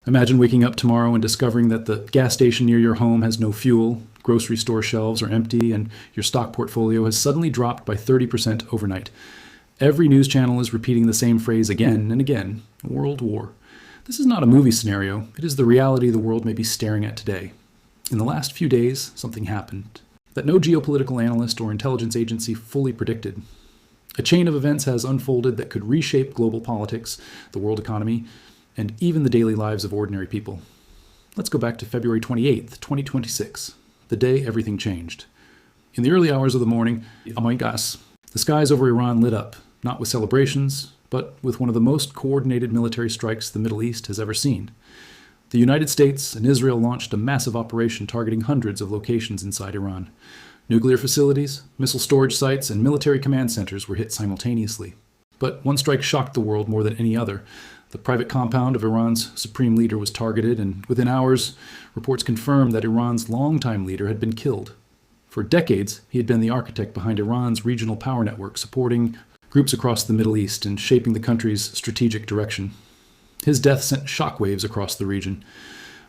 Imagine waking up tomorrow and discovering that the gas station near your home has no fuel, grocery store shelves are empty, and your stock portfolio has suddenly dropped by 30% overnight. Every news channel is repeating the same phrase again and again: world war. This is not a movie scenario, it is the reality the world may be staring at today. In the last few days, something happened that no geopolitical analyst or intelligence agency fully predicted. A chain of events has unfolded that could reshape global politics, the world economy, and even the daily lives of ordinary people. Let's go back to February 28th, 2026, the day everything changed. In the early hours of the morning, the skies over Iran lit up, not with celebrations, but with one of the most coordinated military strikes the Middle East has ever seen. The United States and Israel launched a massive operation targeting hundreds of locations inside Iran. Nuclear facilities, missile storage sites, and command centers were hit simultaneously. But one strike shocked the world more than any other. The private compound of Iran's supreme leader was targeted, and within hours, reports confirmed that Iran's longtime leader had been killed. For decades, he had been the architect behind Iran's regional power network, supporting groups across the Middle East and shaping the country's strategic direction. His death sent shockwaves across the region.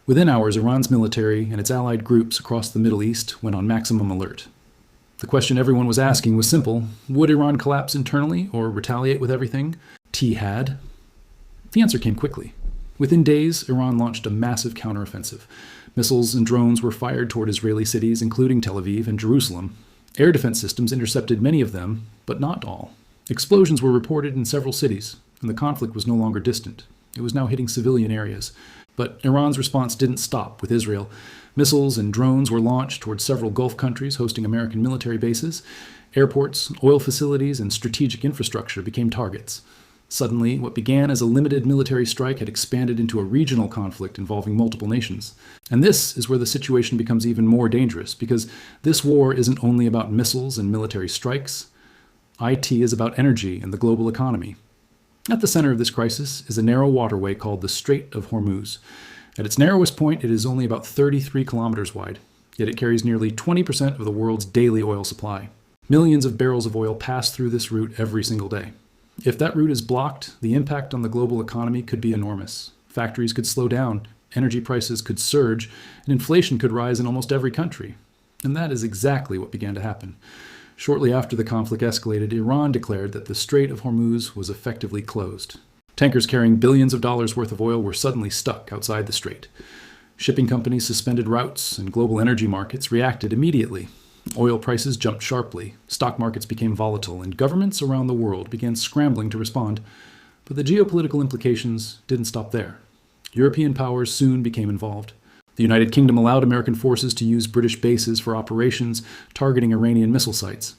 Within hours, Iran's military and its allied groups across the Middle East went on maximum alert. The question everyone was asking was simple: would Iran collapse internally or retaliate with everything T had? The answer came quickly. Within days, Iran launched a massive counteroffensive. Missiles and drones were fired toward Israeli cities, including Tel Aviv and Jerusalem. Air defense systems intercepted many of them, but not all. Explosions were reported in several cities, and the conflict was no longer distant. It was now hitting civilian areas. But Iran's response didn't stop with Israel. Missiles and drones were launched towards several Gulf countries hosting American military bases. Airports, oil facilities, and strategic infrastructure became targets. Suddenly, what began as a limited military strike had expanded into a regional conflict involving multiple nations. And this is where the situation becomes even more dangerous, because this war isn't only about missiles and military strikes. IT is about energy and the global economy. At the center of this crisis is a narrow waterway called the Strait of Hormuz. At its narrowest point, it is only about 33 kilometers wide, yet it carries nearly 20% of the world's daily oil supply. Millions of barrels of oil pass through this route every single day. If that route is blocked, the impact on the global economy could be enormous. Factories could slow down, energy prices could surge, and inflation could rise in almost every country. And that is exactly what began to happen. Shortly after the conflict escalated, Iran declared that the Strait of Hormuz was effectively closed. Tankers carrying billions of dollars worth of oil were suddenly stuck outside the strait. Shipping companies suspended routes, and global energy markets reacted immediately. Oil prices jumped sharply, stock markets became volatile, and governments around the world began scrambling to respond. But the geopolitical implications didn't stop there. European powers soon became involved. The United Kingdom allowed American forces to use British bases for operations targeting Iranian missile sites.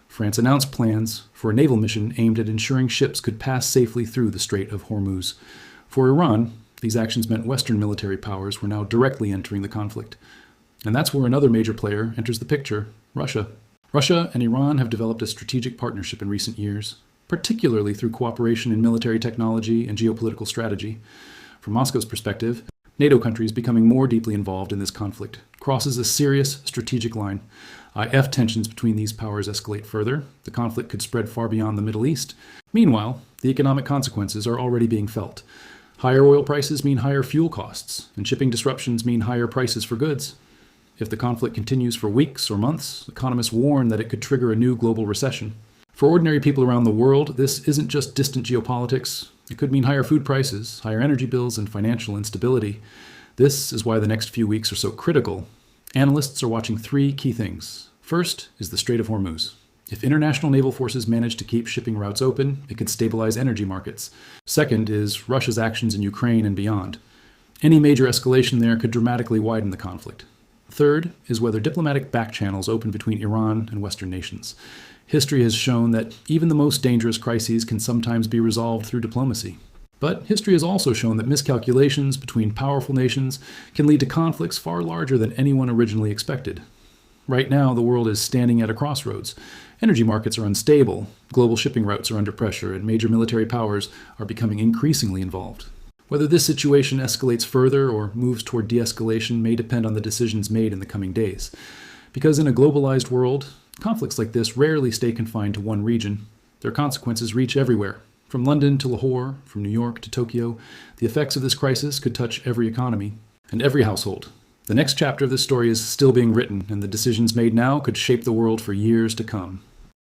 France announced plans for a naval mission aimed at ensuring ships could pass safely through the Strait of Hormuz. For Iran, these actions meant Western military powers were now directly entering the conflict. And that's where another major player enters the picture: Russia. Russia and Iran have developed a strategic partnership in recent years, particularly through cooperation in military technology and geopolitical strategy. From Moscow's perspective, NATO countries becoming more deeply involved in this conflict crosses a serious strategic line. If tensions between these powers escalate further, the conflict could spread far beyond the Middle East. Meanwhile, the economic consequences are already being felt. Higher oil prices mean higher fuel costs, and shipping disruptions mean higher prices for goods. If the conflict continues for weeks or months, economists warn that it could trigger a new global recession. For ordinary people around the world, this isn't just distant geopolitics. It could mean higher food prices, higher energy bills, and financial instability. This is why the next few weeks are so critical. Analysts are watching three key things. First is the Strait of Hormuz. If international naval forces manage to keep shipping routes open, it could stabilize energy markets. Second is Russia's actions in Ukraine and beyond. Any major escalation there could dramatically widen the conflict. Third is whether diplomatic back channels open between Iran and Western nations. History has shown that even the most dangerous crises can sometimes be resolved through diplomacy. But history has also shown that miscalculations between powerful nations can lead to conflicts far larger than anyone originally expected. Right now, the world is standing at a crossroads. Energy markets are unstable, global shipping routes are under pressure, and major military powers are becoming increasingly involved. Whether this situation escalates further or moves toward de-escalation may depend on the decisions made in the coming days. Because in a globalized world, conflicts like this rarely stay confined to one region. Their consequences reach everywhere, From London to Lahore, from New York to Tokyo, the effects of this crisis could touch every economy and every household. The next chapter of this story is still being written, and the decisions made now could shape the world for years to come.